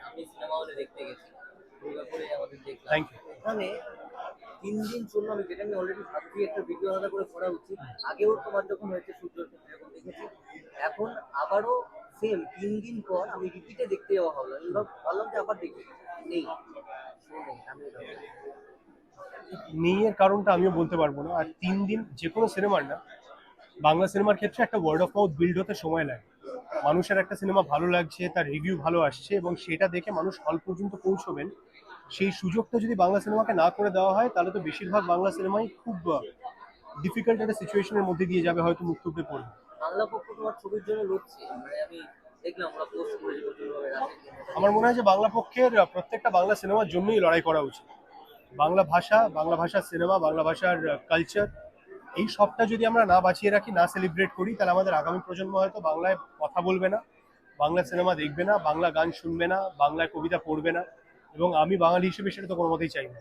আমি সিনেমা হলে দেখতে গেছি, দুর্গাপুরে আমাদের দেখলাম। Thank you. ওখানে 3 দিন চললো, আমি যেটা আমি অলরেডি ভাবছি একটা ভিডিও আলাদা করে করা উচিত। আগেও তোমার যখন হয়েছে সূর্যর ক্ষেত্রে যখন দেখেছি, এখন আবারও সেম 3 দিন পর আমি রিপিটে দেখতে যাওয়া ভাবলাম, আমি ভাবলাম যে আবার দেখি, নেই, শো নেই, আমি নেই এর কারণটা আমিও বলতে পারবো না। আর 3 দিন যে কোনো সিনেমার না, বাংলা সিনেমার ক্ষেত্রে একটা ওয়ার্ড অফ মাউথ বিল্ড হতে সময় লাগে। মানুষের একটা সিনেমা ভালো লাগছে, তার রিভিউ ভালো আসছে এবং সেটা দেখে মানুষ হল পর্যন্ত পৌঁছবেন, সেই সুযোগটা যদি বাংলা সিনেমাকে না করে দেওয়া হয় তাহলে তো বেশিরভাগ বাংলা সিনেমাই খুব ডিফিকাল্ট একটা সিচুয়েশনের মধ্যে দিয়ে যাবে, হয়তো মুখ টুকরে পড়বে। বাংলা পক্ষ তোমার ছবির জন্য লড়ছে, মানে আমি দেখলাম ওরা পোস্ট করেছে প্রচুরভাবে রাতে। আমার মনে হয় যে বাংলা পক্ষের প্রত্যেকটা বাংলা সিনেমার জন্যই লড়াই করা উচিত। বাংলা ভাষা, বাংলা ভাষার সিনেমা, বাংলা ভাষার কালচার, এই সবটা যদি আমরা না বাঁচিয়ে রাখি, না সেলিব্রেট করি, তাহলে আমাদের আগামী প্রজন্ম হয়তো বাংলায় কথা বলবে না, বাংলা সিনেমা দেখবে না, বাংলা গান শুনবে না, বাংলায় কবিতা পড়বে না, এবং আমি বাঙালি হিসেবে সেটা তো কোনো মতেই চাই না।